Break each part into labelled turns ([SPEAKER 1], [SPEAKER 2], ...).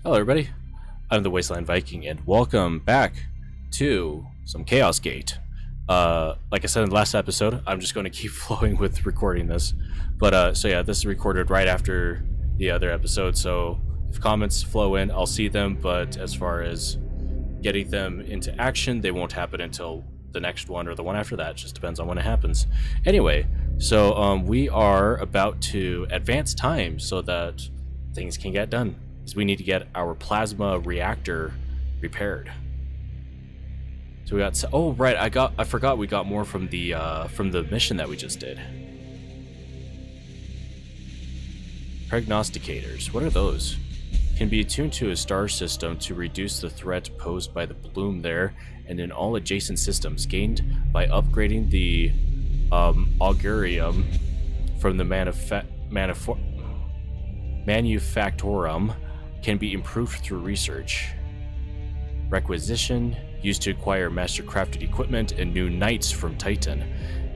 [SPEAKER 1] Hello, everybody. I'm the Wasteland Viking, and welcome back to some Chaos Gate. Like I said in the last episode, I'm just going to keep flowing with recording this. But so yeah, this is recorded right after the other episode. So if comments flow in, I'll see them. But as far as getting them into action, they won't happen until the next one or the one after that. It just depends on when it happens. Anyway, so we are about to advance time so that things can get done. Because we need to get our plasma reactor repaired. So we got. Oh right, I forgot we got more from the mission that we just did. Prognosticators. What are those? Can be attuned to a star system to reduce the threat posed by the bloom there and in all adjacent systems, gained by upgrading the augurium from the manufactorum, can be improved through research. Requisition, used to acquire mastercrafted equipment and new knights from Titan,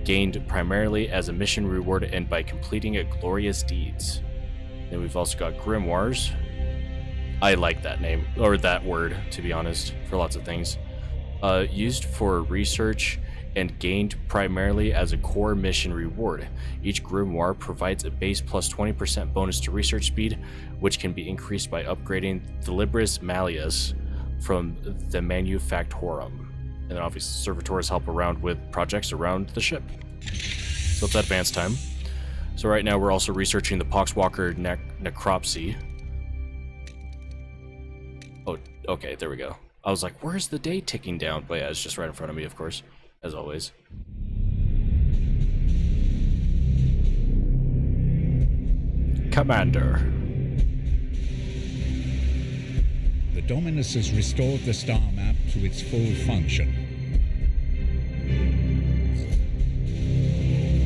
[SPEAKER 1] gained primarily as a mission reward and by completing a glorious deeds. Then we've also got grimoires. I like that name, or that word, to be honest, for lots of things. Used for research and gained primarily as a core mission reward. Each grimoire provides a base plus 20% bonus to research speed, which can be increased by upgrading the Libris Malleus from the Manufactorum. And then obviously servitors help around with projects around the ship. So it's advanced time. So right now we're also researching the Poxwalker necropsy. Oh, okay, there we go. I was like, where's the day ticking down? But yeah, it's just right in front of me, of course, as always. Commander.
[SPEAKER 2] The Dominus has restored the star map to its full function.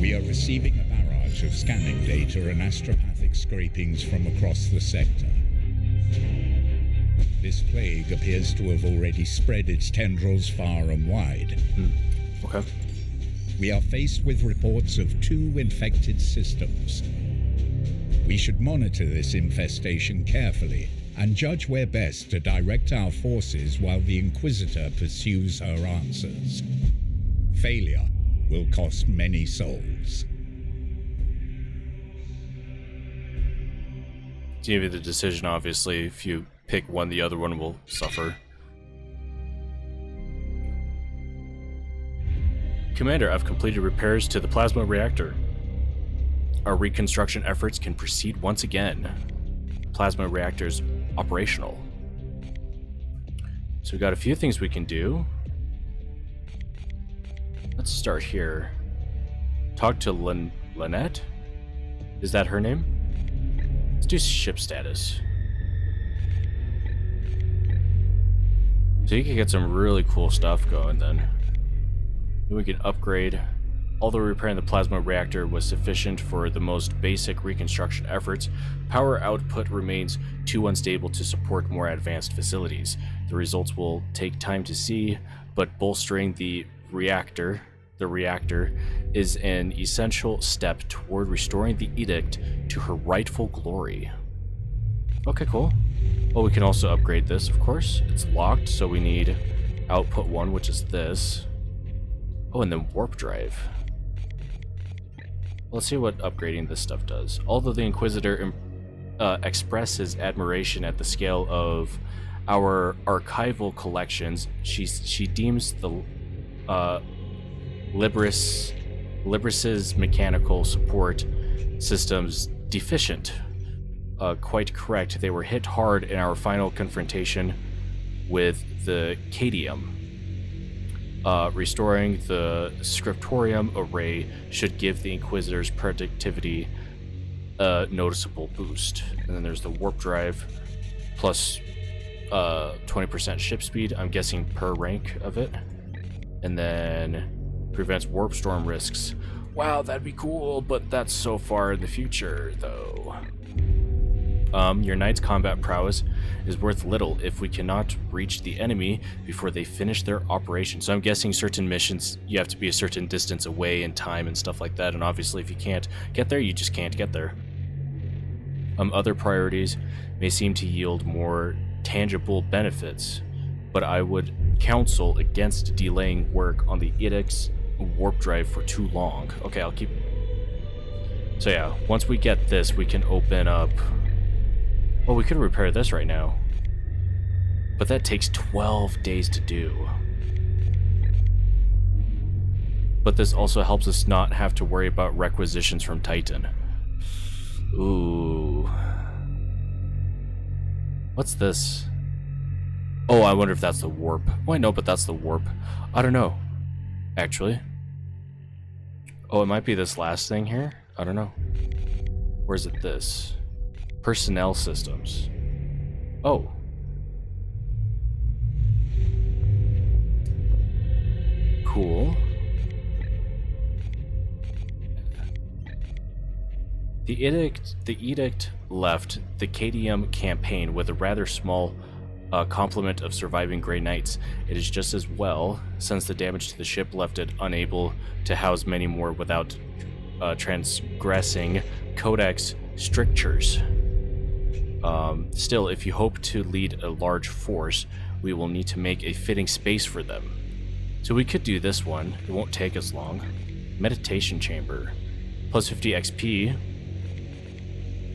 [SPEAKER 2] We are receiving a barrage of scanning data and astropathic scrapings from across the sector. This plague appears to have already spread its tendrils far and wide.
[SPEAKER 1] Okay.
[SPEAKER 2] We are faced with reports of 2 infected systems. We should monitor this infestation carefully and judge where best to direct our forces while the Inquisitor pursues her answers. Failure will cost many souls.
[SPEAKER 1] To give you the decision, obviously, if you pick one, the other one will suffer. Commander, I've completed repairs to the plasma reactor. Our reconstruction efforts can proceed once again. Plasma reactor's operational. So we've got a few things we can do. Let's start here. Talk to Lynette? Is that her name? Let's do ship status. So you can get some really cool stuff going then. We can upgrade. Although repairing the plasma reactor was sufficient for the most basic reconstruction efforts, power output remains too unstable to support more advanced facilities. The results will take time to see, but bolstering the reactor is an essential step toward restoring the edict to her rightful glory. Okay, cool. Well, we can also upgrade this, of course. It's locked, so we need output 1, which is this. Oh, and then warp drive. Let's see what upgrading this stuff does. Although the Inquisitor expresses admiration at the scale of our archival collections, she deems the Libris's mechanical support systems deficient. Quite correct. They were hit hard in our final confrontation with the Cadium. Restoring the scriptorium array should give the Inquisitor's productivity a noticeable boost. And then there's the warp drive plus 20% ship speed, I'm guessing per rank of it. And then prevents warp storm risks. Wow, that'd be cool, but that's so far in the future, though. Your knight's combat prowess is worth little if we cannot reach the enemy before they finish their operation. So I'm guessing certain missions, you have to be a certain distance away in time and stuff like that, and obviously if you can't get there, you just can't get there. Other priorities may seem to yield more tangible benefits, but I would counsel against delaying work on the edict's warp drive for too long. Okay, I'll keep... So yeah, once we get this, we can open up... Well, we could repair this right now. But that takes 12 days to do. But this also helps us not have to worry about requisitions from Titan. Ooh. What's this? Oh, I wonder if that's the warp. Oh, I know, but that's the warp. I don't know, actually. Oh, it might be this last thing here? I don't know. Or is it this? Personnel systems. Oh. Cool. The edict left the KDM campaign with a rather small complement of surviving Grey Knights. It is just as well, since the damage to the ship left it unable to house many more without transgressing Codex strictures. Still, if you hope to lead a large force, we will need to make a fitting space for them. So we could do this one. It won't take us long. Meditation Chamber. Plus 50 XP.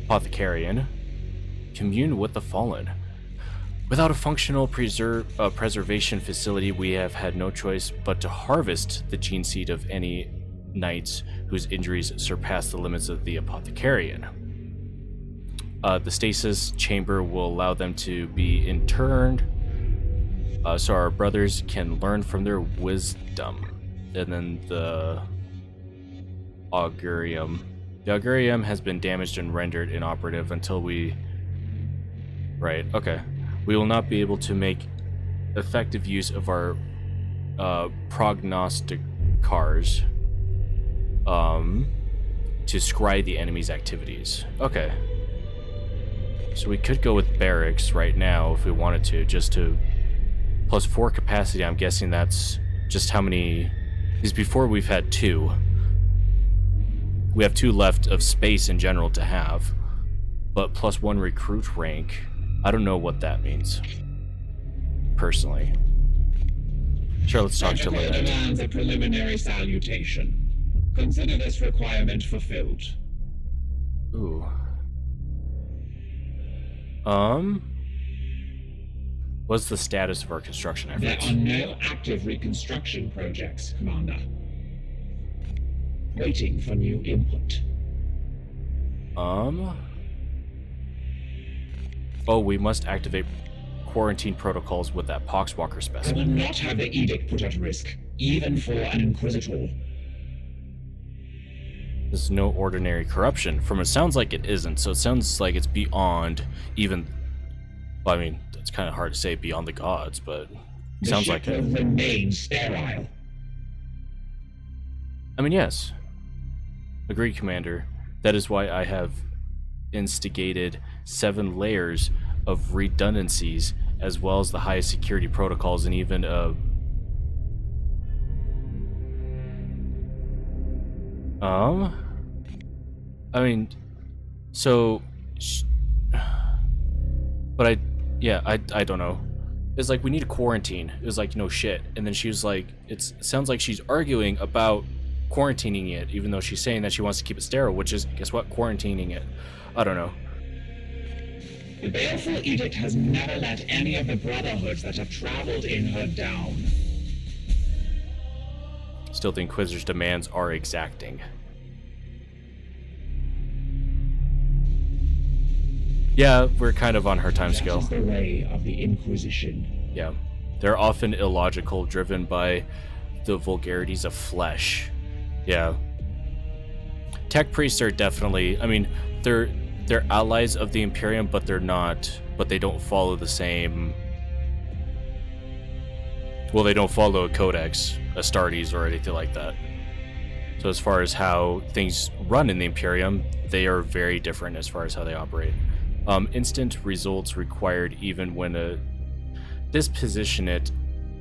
[SPEAKER 1] Apothecarian. Commune with the Fallen. Without a functional preservation facility, we have had no choice but to harvest the gene seed of any knights whose injuries surpass the limits of the Apothecarian. The stasis chamber will allow them to be interned, so our brothers can learn from their wisdom. And then the augurium. The augurium has been damaged and rendered inoperative until we... Right, okay. We will not be able to make effective use of our prognosticars to scry the enemy's activities. Okay. So we could go with barracks right now if we wanted to, just to... Plus 4 capacity, I'm guessing that's just how many... Because before we've had 2. We have 2 left of space in general to have. But plus 1 recruit rank, I don't know what that means. Personally. Sure, let's talk to Lynette.
[SPEAKER 3] Demands a preliminary salutation. Consider this requirement fulfilled.
[SPEAKER 1] Ooh. What's the status of our construction efforts?
[SPEAKER 3] There are no active reconstruction projects, Commander. Waiting for new input.
[SPEAKER 1] Oh, we must activate quarantine protocols with that poxwalker
[SPEAKER 3] I will
[SPEAKER 1] specimen.
[SPEAKER 3] not have the edict put at risk, even for an Inquisitor.
[SPEAKER 1] This is no ordinary corruption. From it sounds like it isn't, so it sounds like it's beyond even... Well, I mean, it's kind of hard to say beyond the gods, but it sounds like
[SPEAKER 3] it. The ship will remain sterile.
[SPEAKER 1] I mean, yes. Agreed, Commander. That is why I have instigated 7 layers of redundancies, as well as the highest security protocols, and even I mean, so, but I don't know. It's like, we need a quarantine. It was like, no shit. And then she was like, it sounds like she's arguing about quarantining it, even though she's saying that she wants to keep it sterile, which is, guess what, quarantining it. I don't know.
[SPEAKER 3] The Baleful Edict has never let any of the brotherhoods that have traveled in her down.
[SPEAKER 1] Still, the Inquisitor's demands are exacting. Yeah, we're kind of on her timescale.
[SPEAKER 3] That is the way of the Inquisition.
[SPEAKER 1] Yeah. They're often illogical, driven by the vulgarities of flesh. Yeah. Tech priests are definitely, I mean, they're allies of the Imperium, but they're not, but they don't follow the same... Well, they don't follow a Codex, Astartes, or anything like that. So as far as how things run in the Imperium, they are very different as far as how they operate. Instant results required even when a dispositionate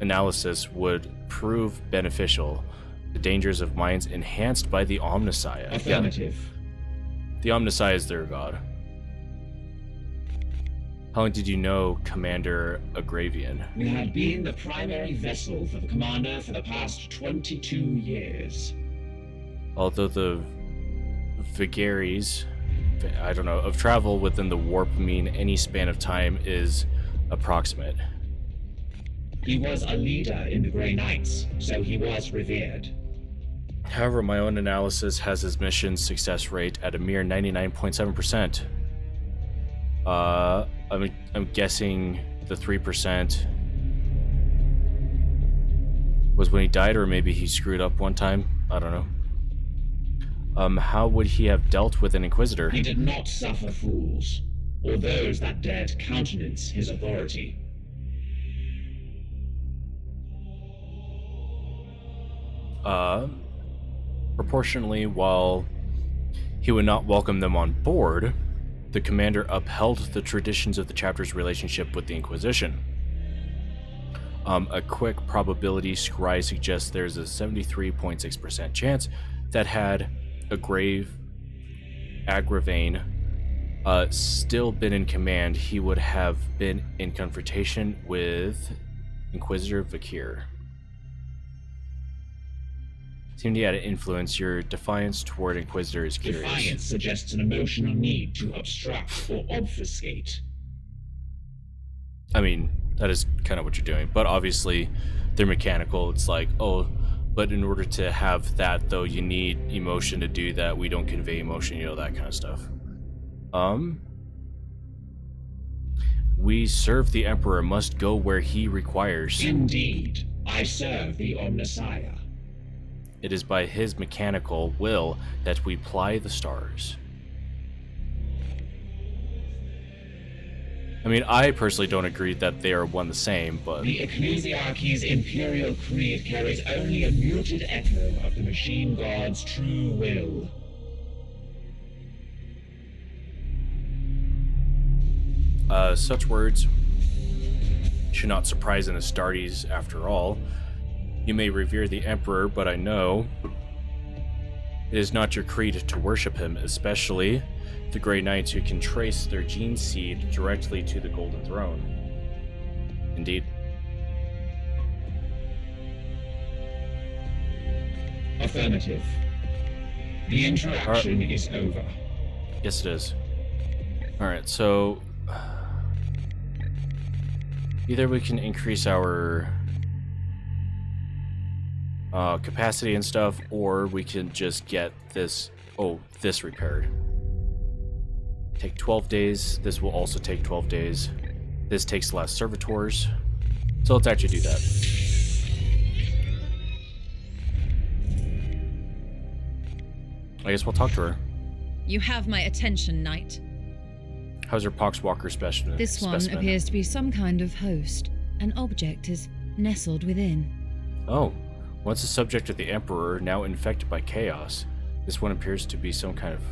[SPEAKER 1] analysis would prove beneficial. The dangers of minds enhanced by the Omnissiah.
[SPEAKER 3] Affirmative.
[SPEAKER 1] Yeah. The Omnissiah is their god. How long did you know Commander Agravian?
[SPEAKER 3] We have been the primary vessel for the commander for the past 22 years.
[SPEAKER 1] Although the vagaries, I don't know, of travel within the warp mean any span of time is approximate.
[SPEAKER 3] He was a leader in the Grey Knights, so he was revered.
[SPEAKER 1] However, my own analysis has his mission success rate at a mere 99.7%. I'm guessing the 3% was when he died, or maybe he screwed up one time. I don't know. How would he have dealt with an Inquisitor?
[SPEAKER 3] He did not suffer fools, or those that dared countenance his authority.
[SPEAKER 1] Proportionally, while he would not welcome them on board, the commander upheld the traditions of the chapter's relationship with the Inquisition. A quick probability scry suggests there's a 73.6% chance that had Agravane still been in command, he would have been in confrontation with Inquisitor Vakir. Seemed he had to influence your defiance toward Inquisitor is curious.
[SPEAKER 3] Defiance suggests an emotional need to obstruct or obfuscate.
[SPEAKER 1] I mean, that is kind of what you're doing, but obviously they're mechanical. It's like, oh, but in order to have that, though, you need emotion to do that. We don't convey emotion, that kind of stuff. We serve the Emperor, must go where he requires.
[SPEAKER 3] Indeed, I serve the Omnissiah.
[SPEAKER 1] It is by his mechanical will that we ply the stars. I mean, I personally don't agree that they are one the same, but...
[SPEAKER 3] The Ecclesiarchy's imperial creed carries only a muted echo of the machine god's true will.
[SPEAKER 1] Such words should not surprise an Astartes after all. You may revere the Emperor, but I know it is not your creed to worship him, especially the Grey Knights who can trace their gene seed directly to the Golden Throne. Indeed.
[SPEAKER 3] Affirmative. The interaction is over.
[SPEAKER 1] Yes, it is. Alright, so... either we can increase our capacity and stuff, or we can just get this repaired. Take 12 days. This will also take 12 days. This takes less servitors. So let's actually do that. I guess we'll talk to her.
[SPEAKER 4] You have my attention, Knight.
[SPEAKER 1] How's her Poxwalker specimen?
[SPEAKER 4] This one appears to be some kind of host. An object is nestled within.
[SPEAKER 1] Oh. Once the subject of the Emperor, now infected by chaos. This one appears to be some kind of...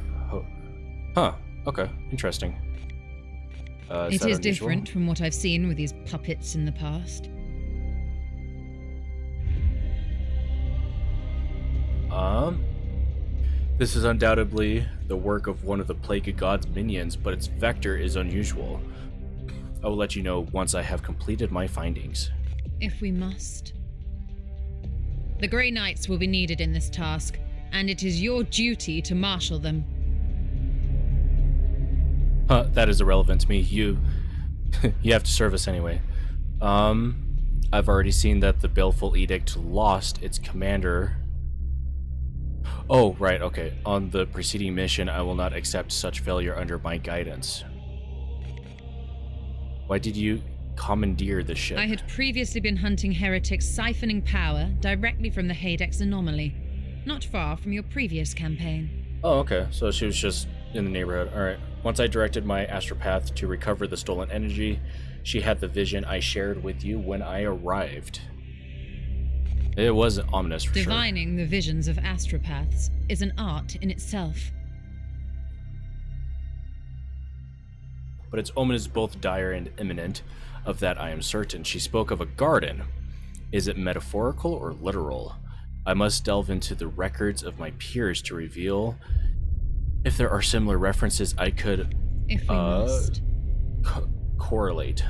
[SPEAKER 1] Huh. Okay. Interesting.
[SPEAKER 4] It is different from what I've seen with these puppets in the past.
[SPEAKER 1] This is undoubtedly the work of one of the Plague of God's minions, but its vector is unusual. I will let you know once I have completed my findings.
[SPEAKER 4] If we must. The Grey Knights will be needed in this task, and it is your duty to marshal them.
[SPEAKER 1] That is irrelevant to me. You have to serve us anyway. I've already seen that the Baleful Edict lost its commander. Oh, right, okay. On the preceding mission, I will not accept such failure under my guidance. Why did you commandeer the ship?
[SPEAKER 4] I had previously been hunting heretics siphoning power directly from the Hadex anomaly, not far from your previous campaign.
[SPEAKER 1] Oh, okay. So she was just in the neighborhood. Alright. Once I directed my astropath to recover the stolen energy, she had the vision I shared with you when I arrived. It was ominous for sure.
[SPEAKER 4] Divining the visions of astropaths is an art in itself.
[SPEAKER 1] But its omen is both dire and imminent. Of that I am certain. She spoke of a garden. Is it metaphorical or literal? I must delve into the records of my peers to reveal if there are similar references I could...
[SPEAKER 4] If we must.
[SPEAKER 1] correlate.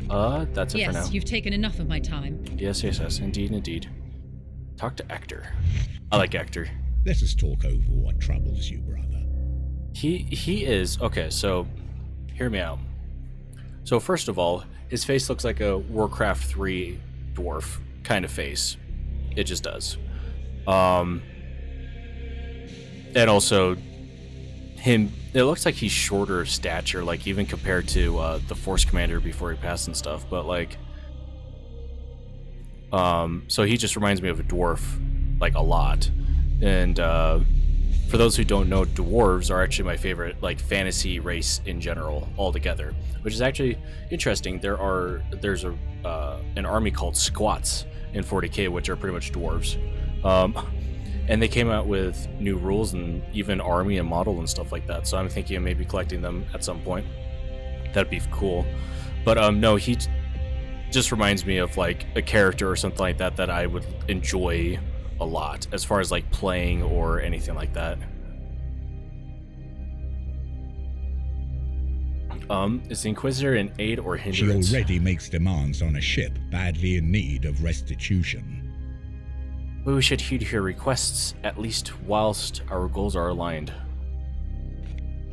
[SPEAKER 1] That's it for now.
[SPEAKER 4] Yes, you've taken enough of my time.
[SPEAKER 1] Yes, indeed. Talk to Ector. I like Ector.
[SPEAKER 2] Let us talk over what troubles you, brother.
[SPEAKER 1] He is okay. So, hear me out. So first of all, his face looks like a Warcraft 3 dwarf kind of face. It just does. And also, it looks like he's shorter of stature, like even compared to the Force Commander before he passed and stuff. But like, so he just reminds me of a dwarf, like a lot. And for those who don't know, dwarves are actually my favorite like fantasy race in general altogether, which is actually interesting. There's an army called squats in 40k, which are pretty much dwarves. And they came out with new rules and even army and model and stuff like that. So I'm thinking of maybe collecting them at some point. That'd be cool. But no, he just reminds me of like a character or something like that that I would enjoy a lot as far as like playing or anything like that. Is the Inquisitor an aid or hindrance?
[SPEAKER 2] She already makes demands on a ship badly in need of restitution.
[SPEAKER 1] We should heed her requests, at least whilst our goals are aligned.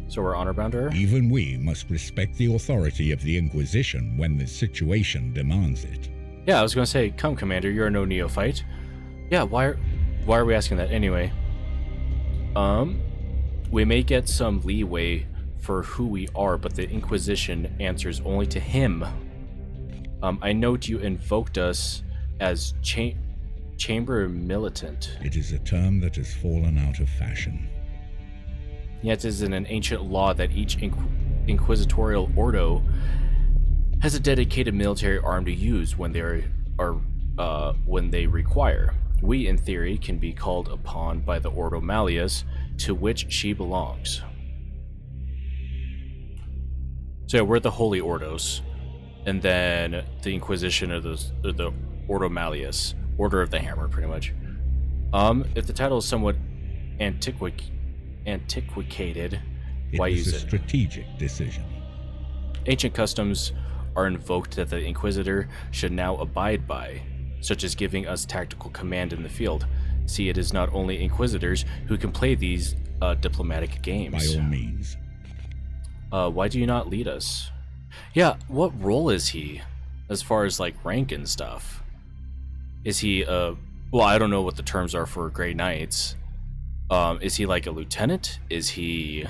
[SPEAKER 1] So we're honor bound to her?
[SPEAKER 2] Even we must respect the authority of the Inquisition when the situation demands it.
[SPEAKER 1] Yeah, I was gonna say, come Commander, you're no neophyte. Yeah, why are we asking that anyway? We may get some leeway for who we are, but the Inquisition answers only to him. I note you invoked us as Chamber Militant.
[SPEAKER 2] It is a term that has fallen out of fashion.
[SPEAKER 1] Yet it is in an ancient law that each inquisitorial ordo has a dedicated military arm to use when they require. We, in theory, can be called upon by the Ordo Malleus, to which she belongs. So yeah, we're the Holy Ordos, and then the Inquisition are the Ordo Malleus, Order of the Hammer, pretty much. If the title is somewhat antiquated, why use it?
[SPEAKER 2] It was a strategic decision.
[SPEAKER 1] Ancient customs are invoked that the Inquisitor should now abide by, such as giving us tactical command in the field. See, it is not only Inquisitors who can play these diplomatic games.
[SPEAKER 2] By all means.
[SPEAKER 1] Why do you not lead us? Yeah, what role is he, as far as like rank and stuff? Is he well, I don't know what the terms are for Grey Knights. Is he like a lieutenant? Is he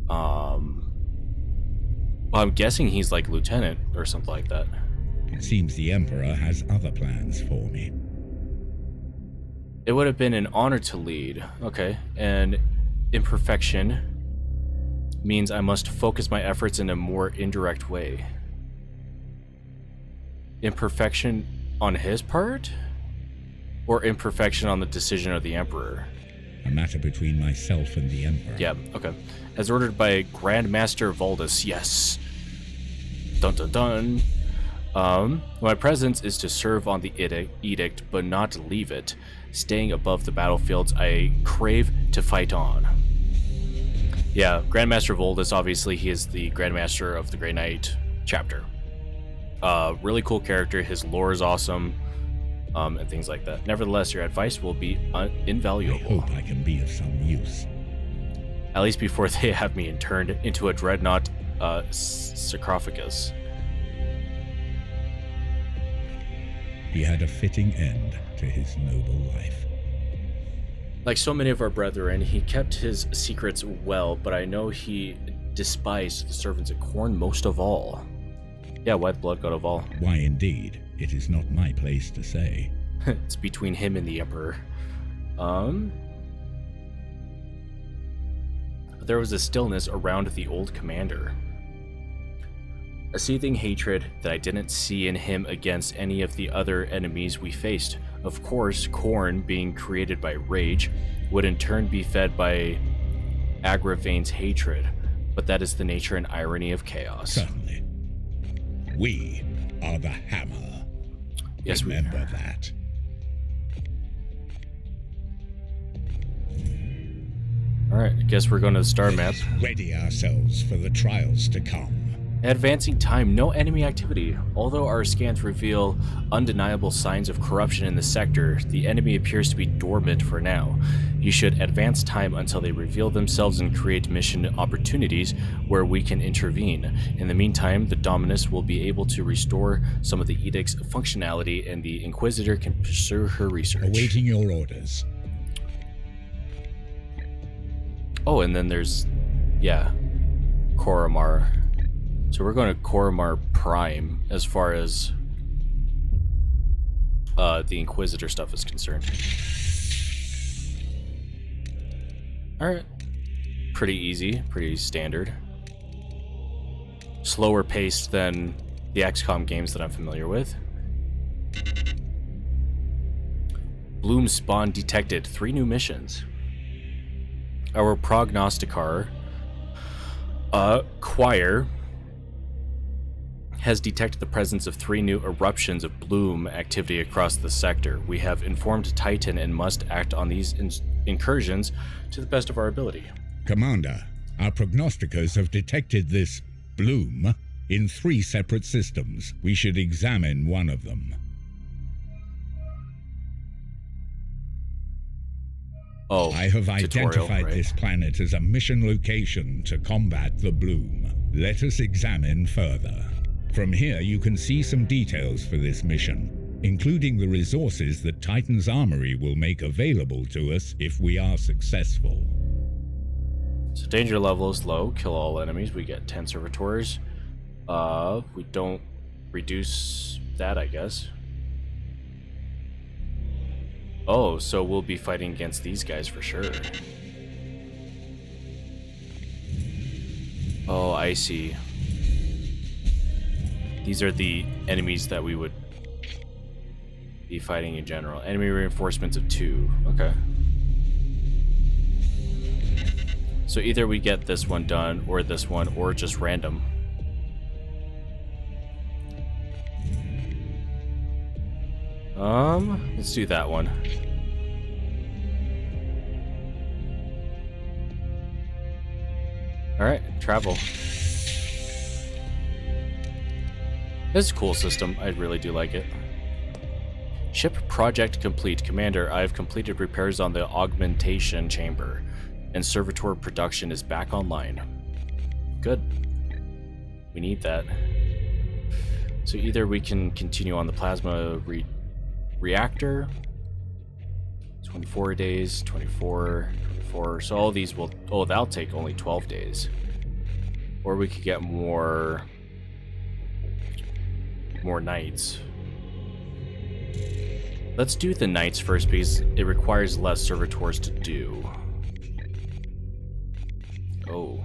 [SPEAKER 1] well, I'm guessing he's like lieutenant or something like that.
[SPEAKER 2] It seems the Emperor has other plans for me.
[SPEAKER 1] It would have been an honor to lead. Okay. And imperfection means I must focus my efforts in a more indirect way. Imperfection on his part? Or imperfection on the decision of the Emperor?
[SPEAKER 2] A matter between myself and the Emperor.
[SPEAKER 1] Yeah, okay. As ordered by Grand Master Valdus, yes. Dun dun dun. My presence is to serve on the edict, but not leave it. Staying above the battlefields I crave to fight on. Yeah, Grandmaster Voldus, obviously, he is the Grandmaster of the Grey Knight chapter. Really cool character, his lore is awesome, and things like that. Nevertheless, your advice will be invaluable.
[SPEAKER 2] I hope I can be of some use.
[SPEAKER 1] At least before they have me turned into a dreadnought sarcophagus.
[SPEAKER 2] He had a fitting end to his noble life.
[SPEAKER 1] Like so many of our brethren, he kept his secrets well, but I know he despised the servants of Khorne most of all. Yeah, why the blood god of all?
[SPEAKER 2] Why indeed, it is not my place to say.
[SPEAKER 1] It's between him and the Emperor. There was a stillness around the old commander. A seething hatred that I didn't see in him against any of the other enemies we faced. Of course, Khorne, being created by rage, would in turn be fed by Agravain's hatred, but that is the nature and irony of chaos.
[SPEAKER 2] Certainly. We are the Hammer.
[SPEAKER 1] Yes,
[SPEAKER 2] remember that.
[SPEAKER 1] Alright, I guess we're going to the star map.
[SPEAKER 2] Ready ourselves for the trials to come.
[SPEAKER 1] Advancing time, no enemy activity. Although our scans reveal undeniable signs of corruption in the sector, the enemy appears to be dormant for now. You should advance time until they reveal themselves and create mission opportunities where we can intervene. In the meantime, the Dominus will be able to restore some of the Edict's functionality and the Inquisitor can pursue her research.
[SPEAKER 2] Awaiting your orders.
[SPEAKER 1] Oh, and then there's, yeah, Koromar. So we're going to Koromar Prime as far as the Inquisitor stuff is concerned. Alright. Pretty easy, pretty standard. Slower paced than the XCOM games that I'm familiar with. Bloom spawn detected. 3 new missions. Our prognosticar, Choir, has detected the presence of 3 new eruptions of bloom activity across the sector. We have informed Titan and must act on these incursions to the best of our ability.
[SPEAKER 2] Commander, our prognosticators have detected this bloom in 3 separate systems. We should examine one of them.
[SPEAKER 1] Oh,
[SPEAKER 2] I have
[SPEAKER 1] tutorial,
[SPEAKER 2] identified
[SPEAKER 1] right?
[SPEAKER 2] this planet as a mission location to combat the bloom. Let us examine further. From here, you can see some details for this mission, including the resources that Titan's Armory will make available to us if we are successful.
[SPEAKER 1] So danger level is low. Kill all enemies. We get 10 servitors. We don't reduce that, I guess. Oh, so we'll be fighting against these guys for sure. Oh, I see. These are the enemies that we would be fighting in general. Enemy reinforcements of 2. Okay. So either we get this one done, or this one, or just random. Let's do that one. Alright, travel. This is a cool system. I really do like it. Ship project complete. Commander, I have completed repairs on the augmentation chamber, and servitor production is back online. Good. We need that. So either we can continue on the plasma reactor. 24 days, 24. So all these will... Oh, that'll take only 12 days. Or we could get more nights. Let's do the nights first because it requires less servitors to do. Oh.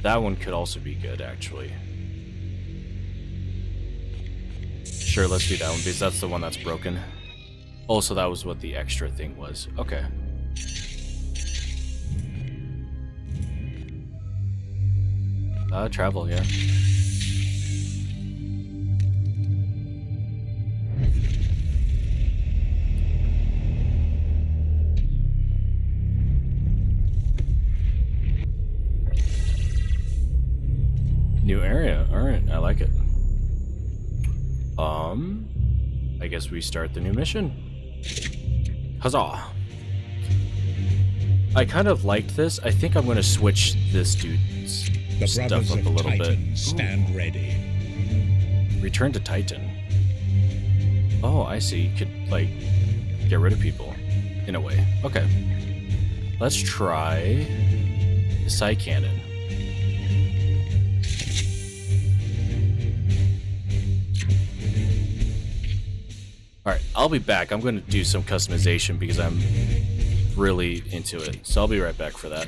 [SPEAKER 1] That one could also be good, actually. Sure, let's do that one because that's the one that's broken. Also, that was what the extra thing was. Okay. Travel, yeah. New area. Alright, I like it. I guess we start the new mission. Huzzah! I kind of liked this. I think I'm going to switch this dude's
[SPEAKER 2] The
[SPEAKER 1] stuff
[SPEAKER 2] brothers
[SPEAKER 1] up
[SPEAKER 2] of
[SPEAKER 1] a little
[SPEAKER 2] Titan
[SPEAKER 1] bit.
[SPEAKER 2] stand ready.
[SPEAKER 1] Return to Titan. Oh, I see. You could, like, get rid of people. In a way. Okay. Let's try the Psy Cannon. Alright, I'll be back. I'm going to do some customization because I'm really into it. So I'll be right back for that.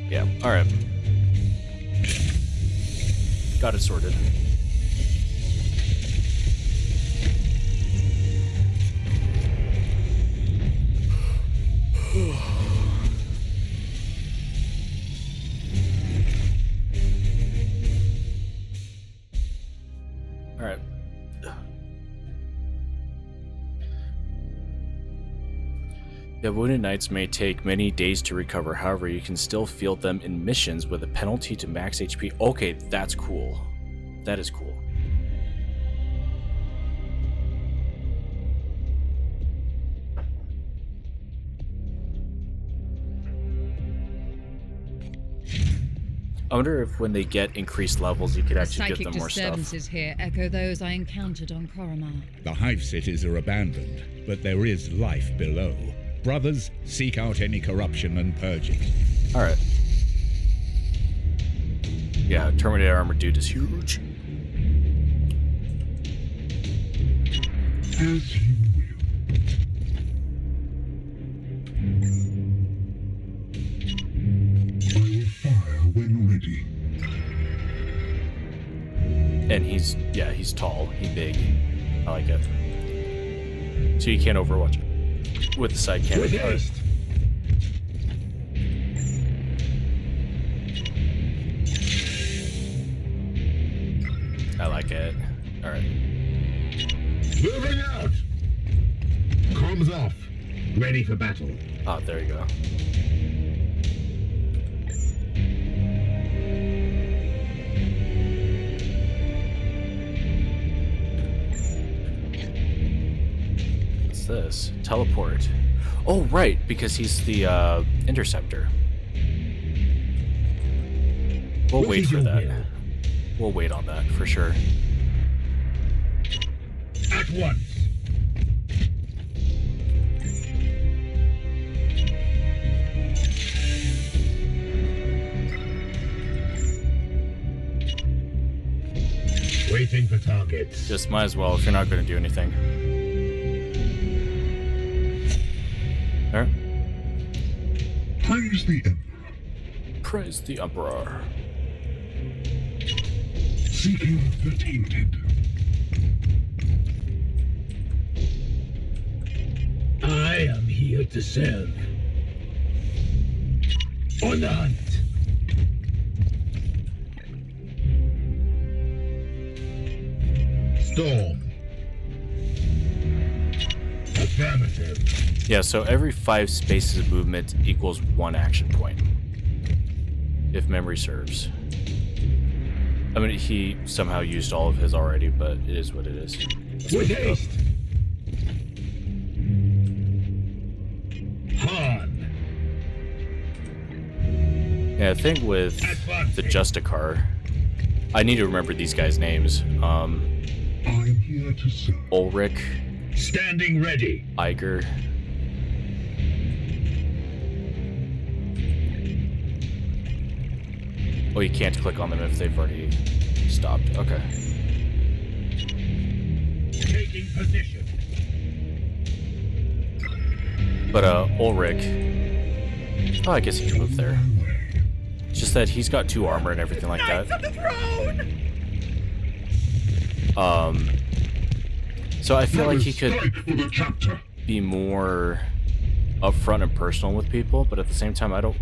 [SPEAKER 1] Yeah, alright. Got it sorted. Alright. Yeah, wounded knights may take many days to recover. However, you can still field them in missions with a penalty to max HP. Okay, that's cool. That is cool. I wonder if when they get increased levels, you could actually give them more stuff.
[SPEAKER 4] Disturbances here echo those I encountered on Koromar.
[SPEAKER 2] The hive cities are abandoned, but there is life below. Brothers, seek out any corruption and purge it.
[SPEAKER 1] Alright. Yeah, Terminator armor dude is huge.
[SPEAKER 5] As you will. I will fire when ready.
[SPEAKER 1] And he's tall, he's big. I like it. So you can't overwatch it with the side cannon. I like it. Alright.
[SPEAKER 5] Moving out! Comms off. Ready for battle.
[SPEAKER 1] Oh, there you go. What's this? Teleport. Oh, right, because he's the interceptor. We'll wait for that. We'll wait on that for sure.
[SPEAKER 5] At once. Waiting for targets.
[SPEAKER 1] Just might as well if you're not going to do anything. There.
[SPEAKER 5] Praise the Emperor.
[SPEAKER 1] Praise the Emperor.
[SPEAKER 5] Seeking the tainted. I am here to serve. On the hunt. Storm. Affirmative.
[SPEAKER 1] Yeah, so every 5 spaces of movement equals 1 action point. If memory serves. I mean, he somehow used all of his already, but it is what it is.
[SPEAKER 5] With haste. Han.
[SPEAKER 1] Yeah, the thing with the Justicar, I need to remember these guys' names.
[SPEAKER 5] I'm here to serve.
[SPEAKER 1] Ulrich,
[SPEAKER 5] Standing ready.
[SPEAKER 1] Iger. Oh, you can't click on them if they've already stopped. Okay.
[SPEAKER 5] Taking position.
[SPEAKER 1] But Ulrich, oh, I guess he can move there. It's just that he's got 2 armor and everything like that. So I feel like he could be more upfront and personal with people, but at the same time, I don't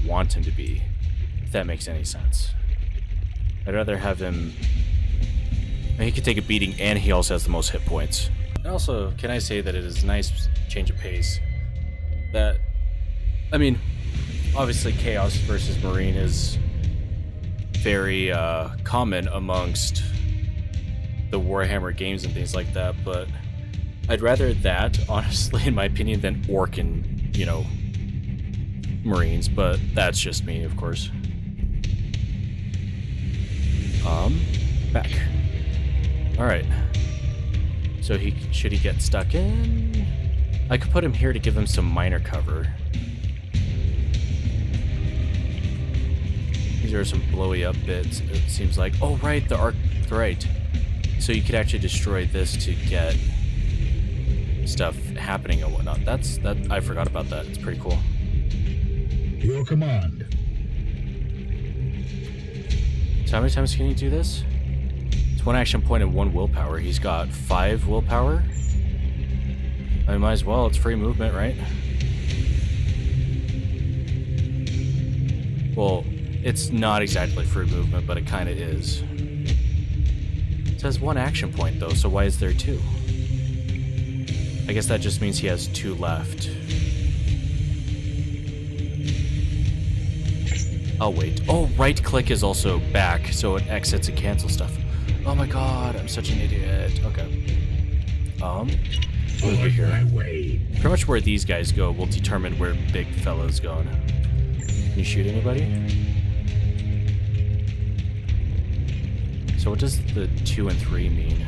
[SPEAKER 1] want him to be. If that makes any sense. I'd rather have him. I mean, he could take a beating, and he also has the most hit points. And also, can I say that it is a nice change of pace? That, I mean, obviously, Chaos versus Marine is very common amongst the Warhammer games and things like that, but I'd rather that, honestly, in my opinion, than Orc and, Marines, but that's just me, of course. Back. Alright. So should he get stuck in? I could put him here to give him some minor cover. These are some blowy up bits, it seems like. Oh, right, the arc, right. So you could actually destroy this to get stuff happening and whatnot. I forgot about that. It's pretty cool.
[SPEAKER 5] Your command.
[SPEAKER 1] So how many times can you do this? It's 1 action point and 1 willpower. He's got 5 willpower. I might as well. It's free movement, right? Well, it's not exactly free movement, but it kind of is. It says 1 action point, though, so why is there 2? I guess that just means he has 2 left. I'll wait. Oh, right click is also back, so it exits and cancels stuff. Oh my god, I'm such an idiot. Okay. Over here. Pretty much where these guys go will determine where big fella's going. Can you shoot anybody? So what does the 2 and 3 mean?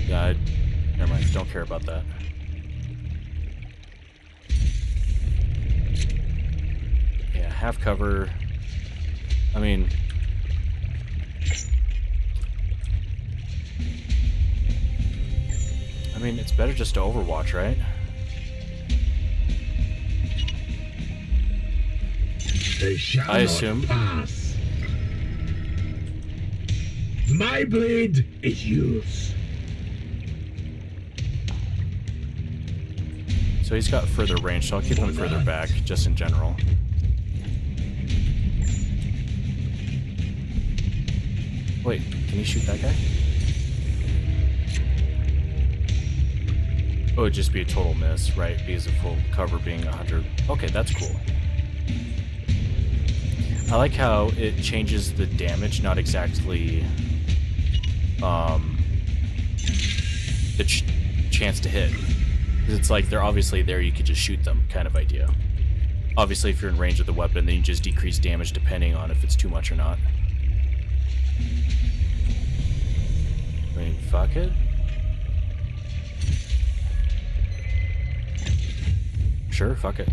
[SPEAKER 1] Yeah, never mind. Don't care about that. Yeah, have cover. I mean... it's better just to overwatch, right?
[SPEAKER 5] They shall
[SPEAKER 1] I assume.
[SPEAKER 5] not pass. My blade is yours.
[SPEAKER 1] So he's got further range, so I'll keep him further back, just in general. Wait, can you shoot that guy? Oh, it'd just be a total miss, right? Because of full cover being 100. Okay, that's cool. I like how it changes the damage, not exactly the chance to hit. Because it's like they're obviously there, you could just shoot them kind of idea. Obviously, if you're in range of the weapon, then you just decrease damage depending on if it's too much or not. I mean, fuck it. Sure, fuck it.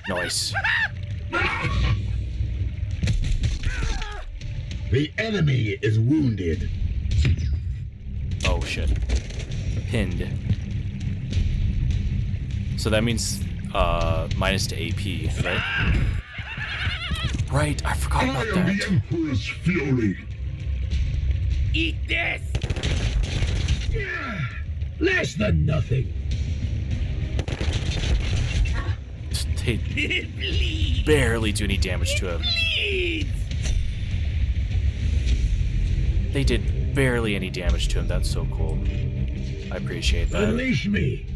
[SPEAKER 1] Nice.
[SPEAKER 5] The enemy is wounded.
[SPEAKER 1] Oh shit. Pinned. So that means minus to AP, right? Right, I forgot
[SPEAKER 5] I
[SPEAKER 1] about
[SPEAKER 5] am the
[SPEAKER 1] that.
[SPEAKER 5] Emperor's fury.
[SPEAKER 3] Eat this!
[SPEAKER 5] Less than nothing.
[SPEAKER 1] They barely do any damage to him. They did barely any damage to him. That's so cool. I appreciate that.
[SPEAKER 5] Unleash me.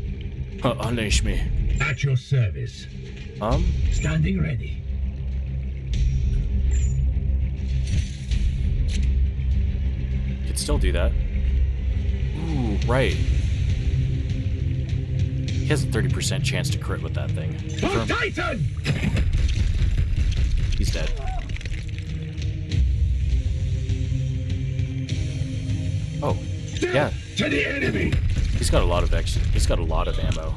[SPEAKER 1] Unleash me.
[SPEAKER 5] At your service. Standing ready.
[SPEAKER 1] Could still do that. Ooh, right. He has a 30% chance to crit with that thing.
[SPEAKER 5] For Titan!
[SPEAKER 1] He's dead. Oh, yeah.
[SPEAKER 5] To the enemy!
[SPEAKER 1] He's got a lot of He's got a lot of ammo.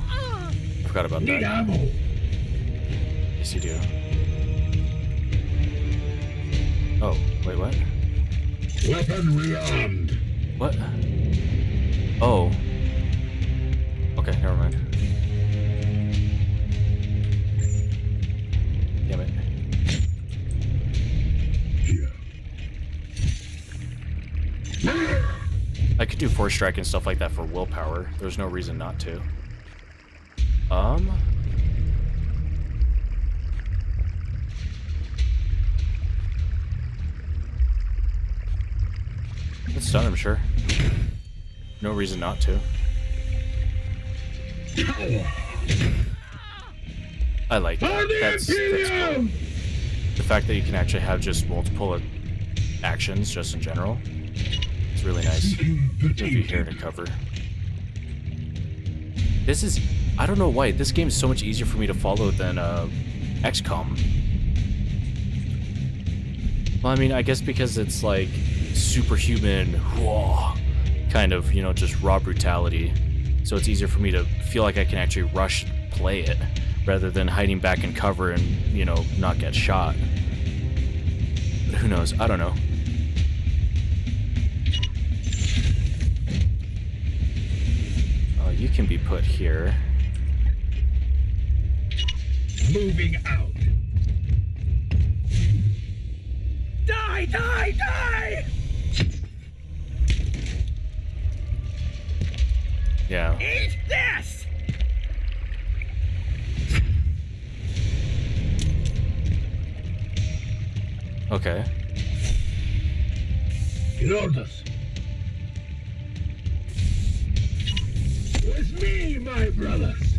[SPEAKER 1] Forgot about
[SPEAKER 5] Need
[SPEAKER 1] that.
[SPEAKER 5] ammo.
[SPEAKER 1] Yes, you do. Oh, wait, what?
[SPEAKER 5] Weapon rearmed.
[SPEAKER 1] What? Oh. Okay, never mind. Damn it.
[SPEAKER 5] Here.
[SPEAKER 1] I could do force strike and stuff like that for willpower. There's no reason not to. Let's stun him, sure. No reason not to. I like that. That's cool. The fact that you can actually have just multiple actions, just in general, is really nice. If you hear to cover. This is... I don't know why. This game is so much easier for me to follow than XCOM. Well, I mean, I guess because it's like superhuman, whoa, kind of, you know, just raw brutality. So it's easier for me to feel like I can actually rush play it rather than hiding back in cover and, you know, not get shot. But who knows? I don't know. You can be put here.
[SPEAKER 5] Moving out.
[SPEAKER 3] Die, die, die!
[SPEAKER 1] Yeah.
[SPEAKER 3] Eat this!
[SPEAKER 1] Okay.
[SPEAKER 6] Your orders. With me, my brothers.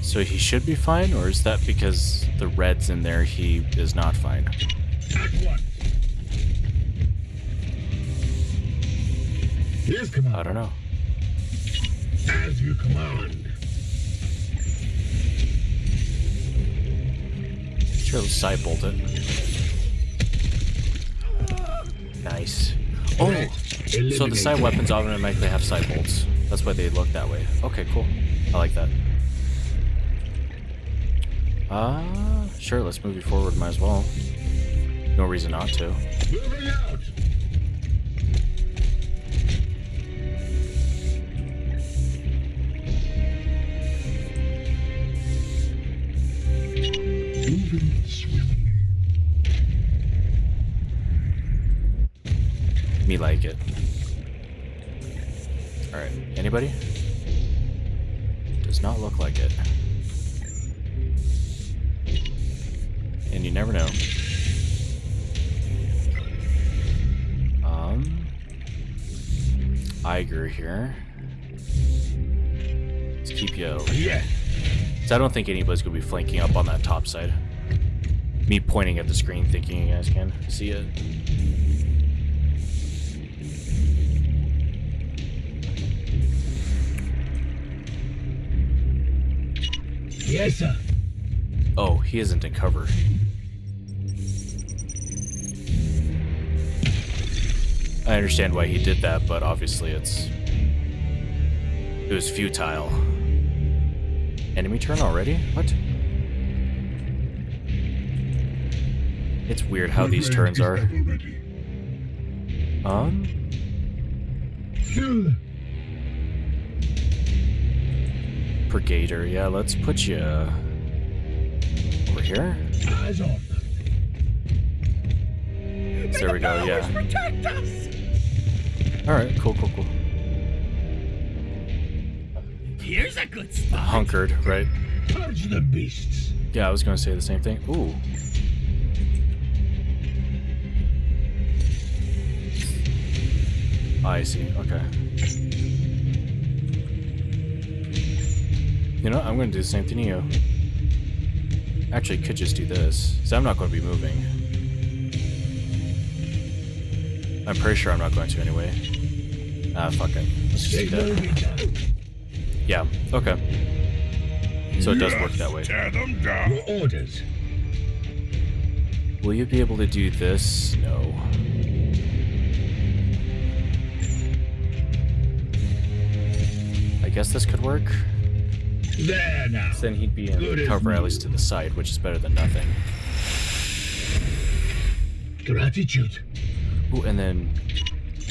[SPEAKER 1] So he should be fine, or is that because the red's in there, he is not fine?
[SPEAKER 6] At one. Yes, command.
[SPEAKER 1] I don't know.
[SPEAKER 6] As you command.
[SPEAKER 1] Sure, let's side bolt it. Nice. Oh, so the side weapons automatically have side bolts. That's why they look that way. Okay, cool. I like that. Sure, let's move you forward, might as well. No reason not to.
[SPEAKER 6] Moving out.
[SPEAKER 5] Moving swiftly.
[SPEAKER 1] Me like it. Alright, anybody? Does not look like it. And you never know. Iger here. Let's keep you.
[SPEAKER 6] Yeah.
[SPEAKER 1] So I don't think anybody's gonna be flanking up on that top side. Me pointing at the screen thinking you guys can see it.
[SPEAKER 6] Yes, sir.
[SPEAKER 1] Oh, he isn't in cover. I understand why he did that, but obviously it was futile. Enemy turn already? What? It's weird how these turns are.
[SPEAKER 6] Kill.
[SPEAKER 1] Brigader, yeah, let's put you over here.
[SPEAKER 6] Eyes on.
[SPEAKER 1] There we go, yeah.
[SPEAKER 6] Protect us.
[SPEAKER 1] Alright, cool.
[SPEAKER 6] Here's a good spot.
[SPEAKER 1] Hunkered, right?
[SPEAKER 6] Purge the beasts.
[SPEAKER 1] Yeah, I was gonna say the same thing. Ooh. I see, okay. You know what? I'm gonna do the same thing to you. Actually, could just do this. So I'm not gonna be moving. I'm pretty sure I'm not going to anyway. Fuck it. Let's just do that. Yeah, okay. So it does work that way.
[SPEAKER 6] Tear them down. Your orders.
[SPEAKER 1] Will you be able to do this? No. I guess this could work.
[SPEAKER 6] There now.
[SPEAKER 1] Then he'd be in
[SPEAKER 6] Good as
[SPEAKER 1] cover at
[SPEAKER 6] new.
[SPEAKER 1] least to the side, which is better than nothing.
[SPEAKER 6] Gratitude.
[SPEAKER 1] Ooh, and then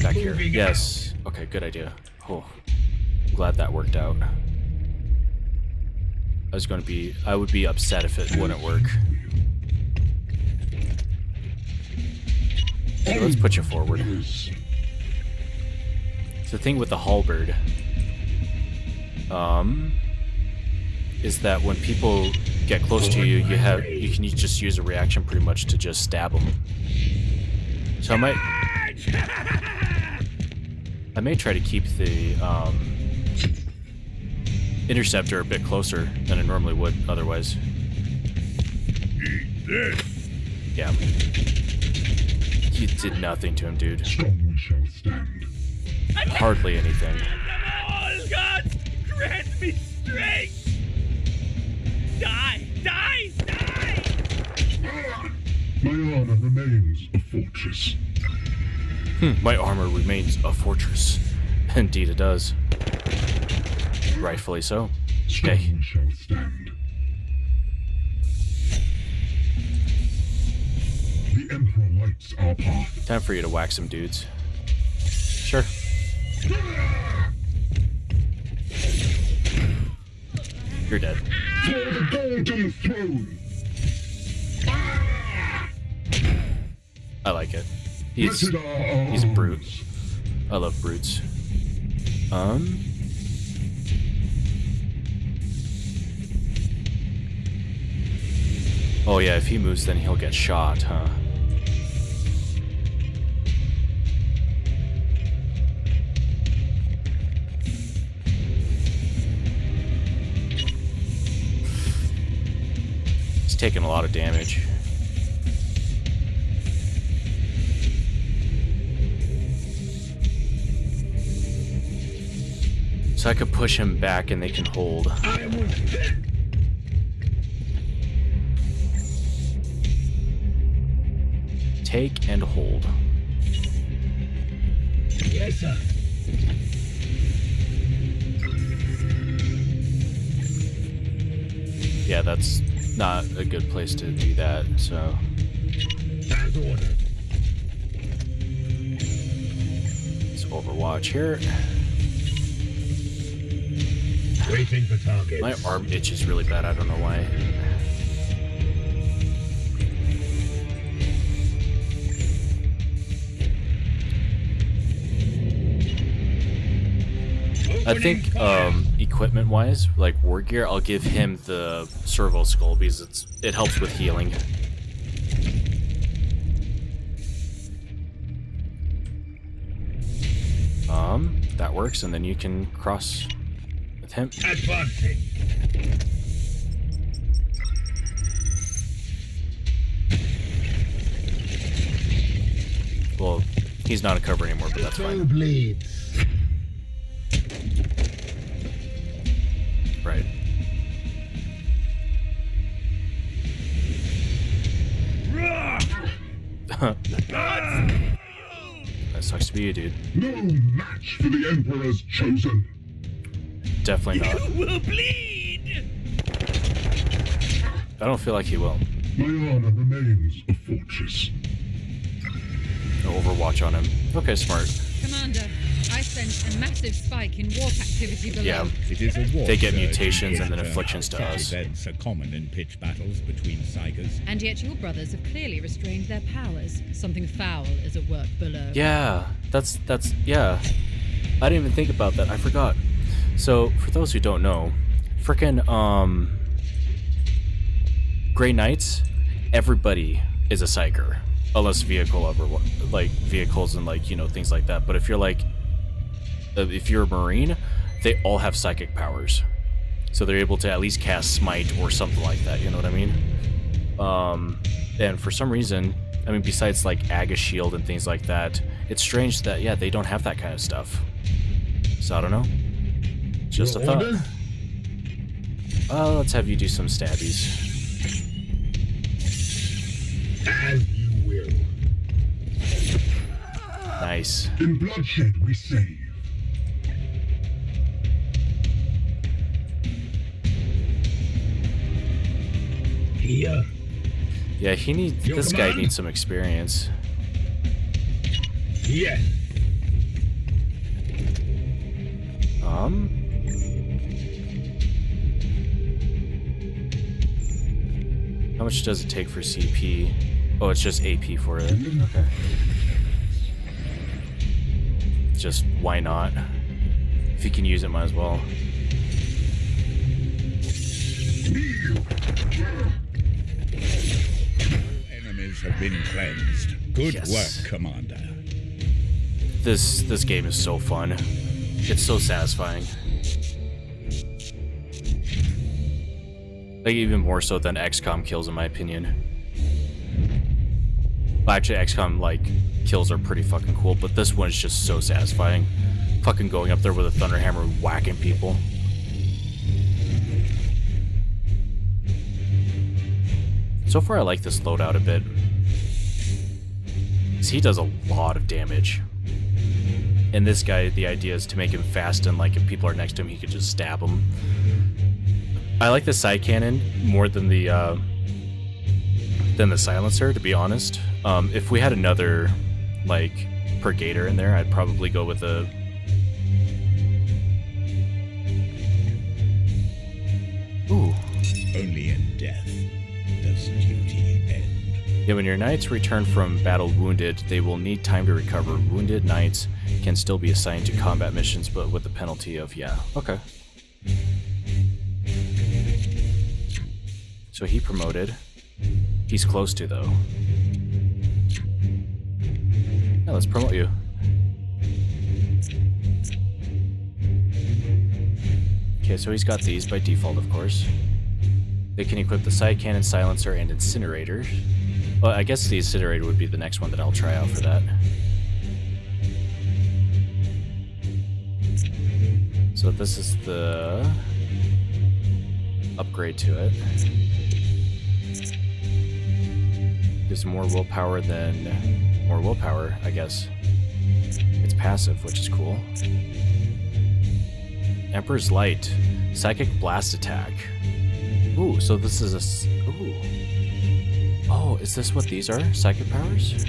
[SPEAKER 1] back here.
[SPEAKER 6] Moving
[SPEAKER 1] Yes. Okay, good idea. Oh, I'm glad that worked out. I would be upset if it wouldn't work. So let's put you forward. So the thing with the halberd, is that when people get close to you, you can just use a reaction pretty much to just stab them. So I may try to keep the interceptor a bit closer than I normally would otherwise.
[SPEAKER 6] Eat this.
[SPEAKER 1] Yeah. You did nothing to him, dude.
[SPEAKER 5] Strong shall stand.
[SPEAKER 1] Hardly anything.
[SPEAKER 6] All gods, grant me strength. Die, die, die.
[SPEAKER 5] My armor remains a fortress.
[SPEAKER 1] My armor remains a fortress. Indeed it does. Rightfully so.
[SPEAKER 5] Strong
[SPEAKER 1] Okay.
[SPEAKER 5] shall stand. The Emperor lights our path.
[SPEAKER 1] Time for you to whack some dudes. Sure. You're dead.
[SPEAKER 5] For the golden throne.
[SPEAKER 1] I like it. He's
[SPEAKER 5] Blessed are
[SPEAKER 1] he's a brute.
[SPEAKER 5] arms.
[SPEAKER 1] I love brutes. Oh yeah, if he moves, then he'll get shot, huh? He's taking a lot of damage. So I could push him back and they can hold.
[SPEAKER 6] I was hit.
[SPEAKER 1] Take and hold.
[SPEAKER 6] Yes, sir.
[SPEAKER 1] Yeah, that's not a good place to do that, so.
[SPEAKER 6] As ordered.
[SPEAKER 1] Let's Overwatch here.
[SPEAKER 6] Waiting for targets.
[SPEAKER 1] My arm itches really bad, I don't know why. I think equipment wise, like war gear, I'll give him the servo skull because it helps with healing. That works, and then you can cross with him.
[SPEAKER 6] Advancing.
[SPEAKER 1] Well, he's not a cover anymore, but that's
[SPEAKER 6] So
[SPEAKER 1] fine.
[SPEAKER 6] bleeds.
[SPEAKER 1] Right. That sucks to be you, dude.
[SPEAKER 5] No match for the Emperor's chosen.
[SPEAKER 1] Definitely not.
[SPEAKER 6] You will bleed.
[SPEAKER 1] I don't feel like he will.
[SPEAKER 5] My honor remains a fortress.
[SPEAKER 1] No Overwatch on him. Okay, smart.
[SPEAKER 4] Commander, I sense a massive spike in warp activity below.
[SPEAKER 1] Yeah.
[SPEAKER 2] It is a war
[SPEAKER 1] They get
[SPEAKER 2] surge
[SPEAKER 1] mutations and then
[SPEAKER 2] in
[SPEAKER 1] afflictions to
[SPEAKER 2] Such
[SPEAKER 1] us.
[SPEAKER 2] events are common in pitch battles between Psychers.
[SPEAKER 4] And yet your brothers have clearly restrained their powers. Something foul is at work below.
[SPEAKER 1] Yeah, that's yeah. I didn't even think about that. I forgot. So, for those who don't know, frickin' Grey Knights, everybody is a psyker. Unless vehicles and like, you know, things like that. But if you're like, if you're a Marine, they all have psychic powers. So they're able to at least cast Smite or something like that, you know what I mean? And for some reason, I mean, besides like Aga Shield and things like that, it's strange that, yeah, they don't have that kind of stuff. So I don't know. Just a
[SPEAKER 6] Your
[SPEAKER 1] thought.
[SPEAKER 6] orders?
[SPEAKER 1] Let's have you do some stabbies.
[SPEAKER 6] As you will.
[SPEAKER 1] Nice.
[SPEAKER 5] In bloodshed we save.
[SPEAKER 6] Here.
[SPEAKER 1] Yeah,
[SPEAKER 6] Your
[SPEAKER 1] this guy
[SPEAKER 6] command?
[SPEAKER 1] needs some experience.
[SPEAKER 6] Yes.
[SPEAKER 1] How much does it take for CP? Oh, it's just AP for it. Okay. Just why not? If you can use it, might as well.
[SPEAKER 2] Enemies have been cleansed. Good
[SPEAKER 1] Yes.
[SPEAKER 2] work, Commander.
[SPEAKER 1] This game is so fun. It's so satisfying. Like even more so than XCOM kills, in my opinion. Well, actually, XCOM like kills are pretty fucking cool, but this one is just so satisfying. Fucking going up there with a thunder hammer, and whacking people. So far, I like this loadout a bit. 'Cause he does a lot of damage. And this guy, the idea is to make him fast and like if people are next to him, he could just stab them. I like the side cannon more than the silencer, to be honest. If we had another like Purgator in there, I'd probably go with a. Ooh.
[SPEAKER 2] Only in death does duty end.
[SPEAKER 1] Yeah, when your knights return from battle wounded, they will need time to recover. Wounded knights can still be assigned to combat missions, but with the penalty of, yeah, okay. So he promoted. He's close to, though. Yeah, let's promote you. Okay, so he's got these by default, of course. They can equip the side cannon, silencer, and incinerator. Well, I guess the incinerator would be the next one that I'll try out for that. So this is the upgrade to it. Gives more willpower than... more willpower, I guess. It's passive, which is cool. Emperor's Light. Psychic Blast Attack. Ooh, so this is a... Ooh. Oh, is this what these are? Psychic powers?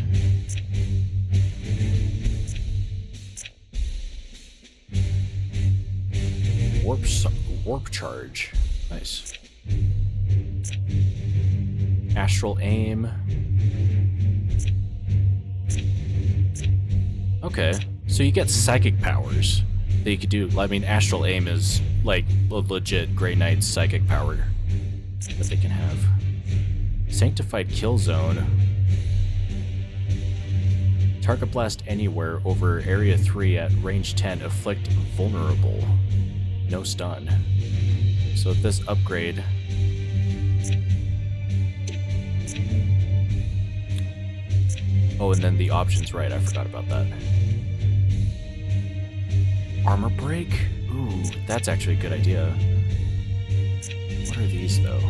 [SPEAKER 1] Warp Charge. Nice. Astral Aim. Okay, so you get psychic powers that you could do. I mean, Astral Aim is like a legit Grey Knight's psychic power that they can have. Sanctified Kill Zone. Target blast anywhere over area 3 at range 10. Afflict vulnerable. No stun. So this upgrade... Oh, and then the options, right, I forgot about that. Armor break? Ooh, that's actually a good idea. What are these, though?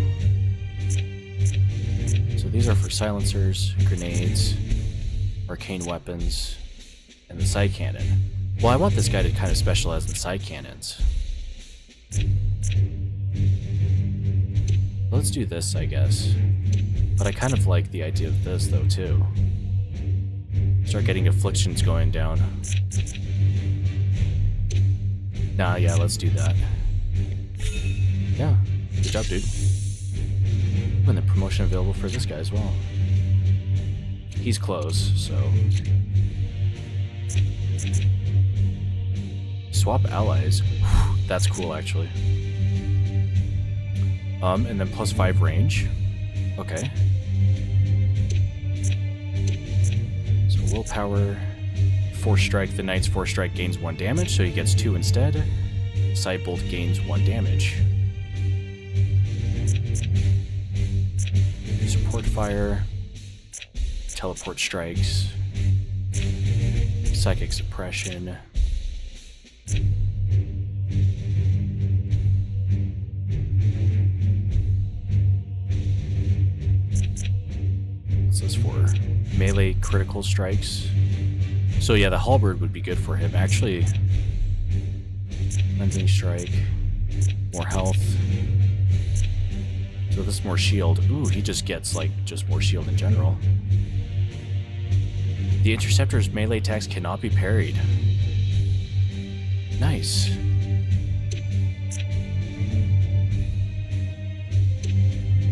[SPEAKER 1] So these are for silencers, grenades, arcane weapons, and the side cannon. Well, I want this guy to kind of specialize in side cannons. Let's do this, I guess. But I kind of like the idea of this, though, too. Start getting afflictions going down. Nah, yeah, let's do that. Yeah, good job, dude. And the promotion available for this guy as well. He's close, so... Swap allies. That's cool, actually. And then +5 range. Okay. So willpower, Force Strike. The Knight's Force Strike gains 1 damage, so he gets 2 instead. Sidebolt gains 1 damage. Support Fire. Teleport Strikes. Psychic Suppression. What's this for? Melee critical strikes. So yeah, the halberd would be good for him. Actually, cleansing strike, more health. So this is more shield. Ooh, he just gets like just more shield in general. The interceptor's melee attacks cannot be parried. Nice.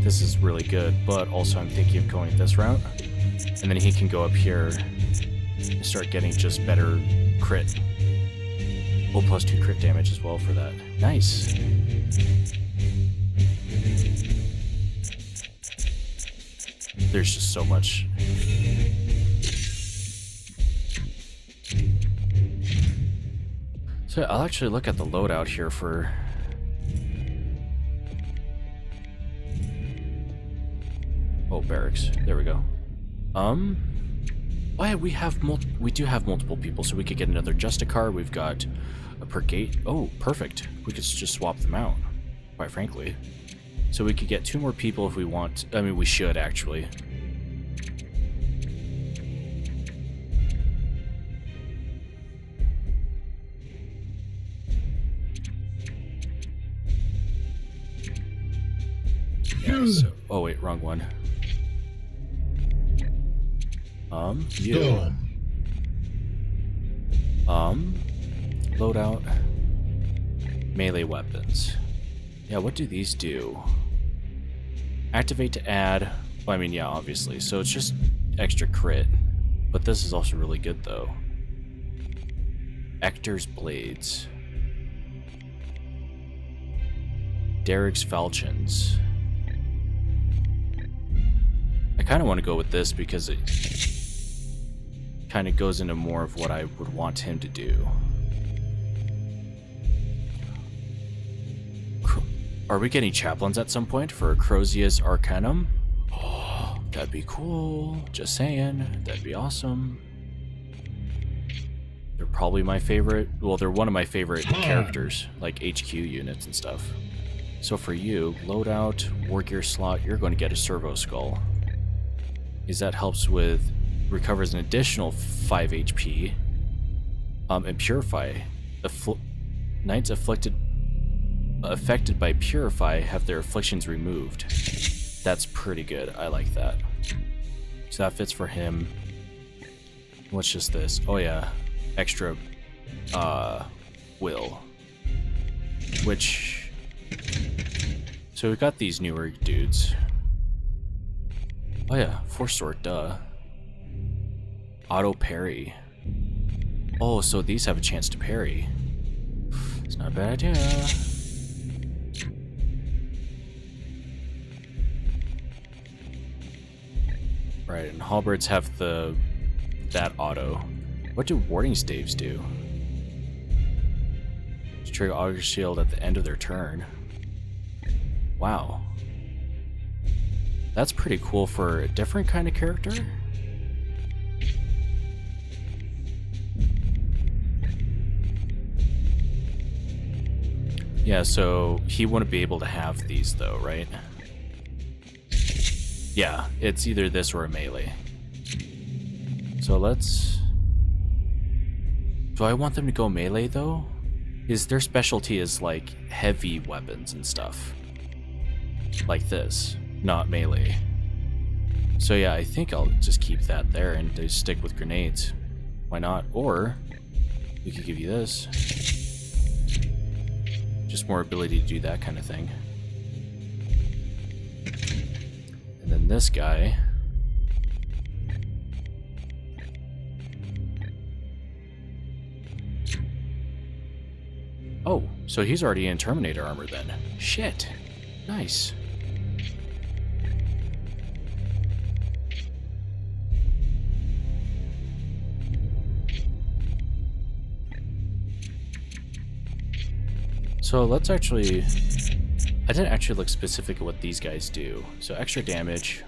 [SPEAKER 1] This is really good, but also I'm thinking of going this route. And then he can go up here and start getting just better crit. Oh, +2 crit damage as well for that. Nice. There's just so much. So I'll actually look at the loadout here for... Oh, barracks. There we go. Oh yeah, we do have multiple people, so we could get another Justicar. We've got a per gate. Oh, perfect. We could just swap them out, quite frankly. So we could get 2 more people if we want. I mean, we should actually. Yeah, so, oh wait, wrong one. You. Loadout. Melee weapons. Yeah, what do these do? Activate to add. Well, I mean, yeah, obviously. So it's just extra crit. But this is also really good, though. Ector's Blades. Derek's Falchions. I kind of want to go with this because it kind of goes into more of what I would want him to do. Are we getting chaplains at some point for Crozius Arcanum? Oh, that'd be cool. Just saying. That'd be awesome. They're probably my favorite. Well, they're one of my favorite characters, like HQ units and stuff. So for you, loadout, war gear slot, you're going to get a servo skull. Because that helps with, recovers an additional 5 HP. And purify. Knights affected by purify have their afflictions removed. That's pretty good. I like that. So that fits for him. What's just this? Oh yeah, extra will. Which, so we've got these newer dudes. Oh yeah, force sword, duh. Auto parry. Oh, so these have a chance to parry. It's not a bad idea. Right, and halberds have that auto. What do warding staves do? Just trigger auger shield at the end of their turn. Wow. That's pretty cool for a different kind of character. Yeah, so he wouldn't be able to have these though, right? Yeah, it's either this or a melee. So let's... Do I want them to go melee though? Because their specialty is like heavy weapons and stuff. Like this, not melee. So yeah, I think I'll just keep that there and just stick with grenades. Why not? Or we could give you this. Just more ability to do that kind of thing. And then this guy. Oh, so he's already in Terminator armor then. Shit. Nice. So let's actually... I didn't actually look specific at what these guys do. So extra damage,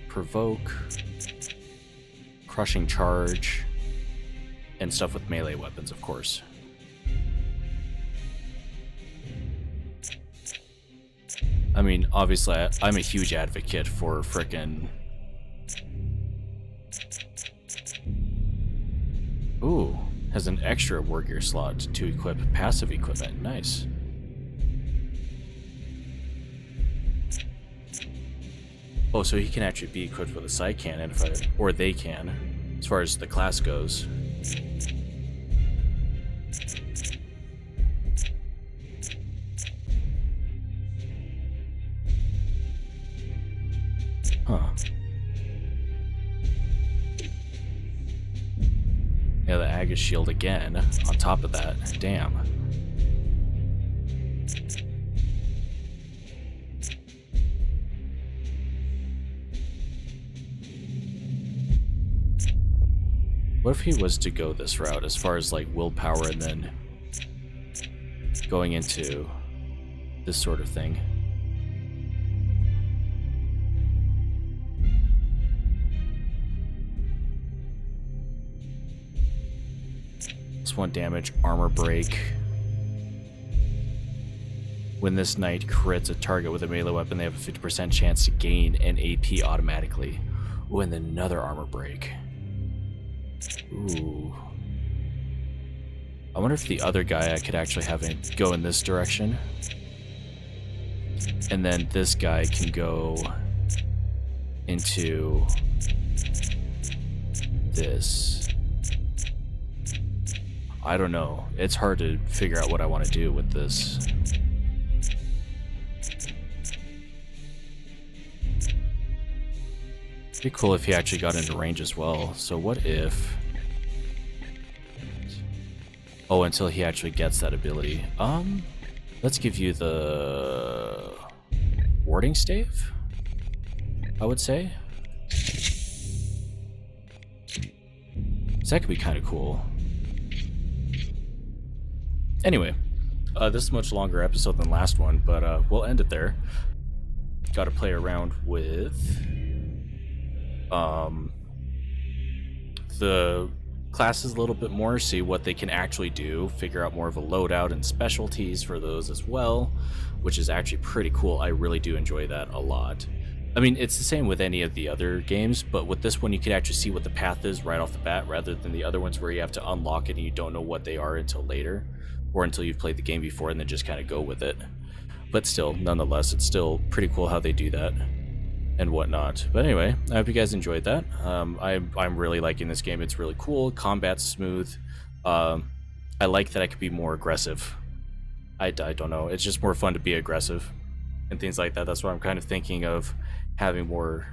[SPEAKER 1] provoke, crushing charge, and stuff with melee weapons, of course. I mean, obviously, I'm a huge advocate for frickin'... Ooh, has an extra war gear slot to equip passive equipment. Nice. Oh, so he can actually be equipped with a side cannon, or they can, as far as the class goes. Huh. Yeah, the Agus shield again, on top of that. Damn. What if he was to go this route, as far as like willpower and then going into this sort of thing? +1 damage, armor break. When this knight crits a target with a melee weapon, they have a 50% chance to gain an AP automatically. Ooh, and then another armor break. Ooh. I wonder if the other guy I could actually have it go in this direction. And then this guy can go into this. I don't know. It's hard to figure out what I want to do with this. It'd be cool if he actually got into range as well. So what if... Oh, until he actually gets that ability. Let's give you the... Warding stave? I would say. So that could be kind of cool. Anyway, this is a much longer episode than the last one, but we'll end it there. Got to play around with the classes a little bit more, see what they can actually do, figure out more of a loadout and specialties for those as well, which is actually pretty cool. I really do enjoy that a lot. I mean, it's the same with any of the other games, but with this one you can actually see what the path is right off the bat, rather than the other ones where you have to unlock it and you don't know what they are until later, or until you've played the game before and then just kind of go with it. But still, nonetheless, it's still pretty cool how they do that and whatnot. But anyway, I hope you guys enjoyed that. I'm really liking this game. It's really cool. Combat's smooth. I like that I could be more aggressive. I don't know. It's just more fun to be aggressive and things like that. That's why I'm kind of thinking of having more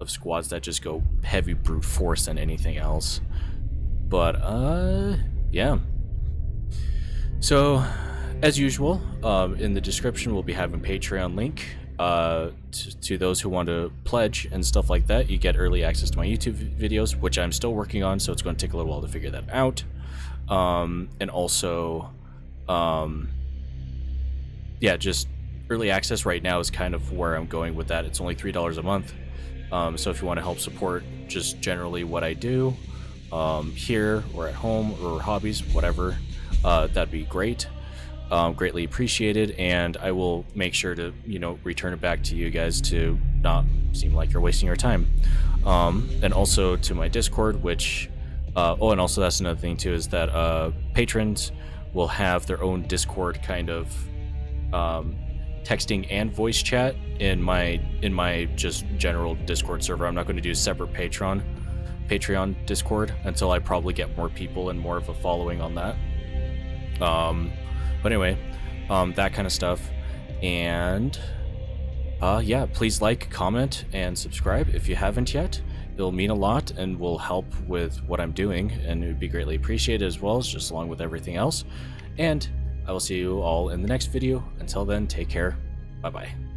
[SPEAKER 1] of squads that just go heavy brute force than anything else. But yeah. So, as usual, in the description we'll be having Patreon link to those who want to pledge and stuff like that. You get early access to my YouTube videos, which I'm still working on, so it's going to take a little while to figure that out. And also, yeah, just early access right now is kind of where I'm going with that. It's only $3 a month. So if you want to help support just generally what I do here or at home or hobbies, whatever, that'd be great. Greatly appreciated, and I will make sure to, you know, return it back to you guys to not seem like you're wasting your time. And also to my Discord, which oh, and also that's another thing too, is that patrons will have their own Discord kind of texting and voice chat in my just general Discord server. I'm not going to do a separate Patreon Discord until I probably get more people and more of a following on that. But anyway, that kind of stuff. And yeah, please like, comment, and subscribe if you haven't yet. It'll mean a lot and will help with what I'm doing, and it would be greatly appreciated as well, just along with everything else. And I will see you all in the next video. Until then, take care. Bye-bye.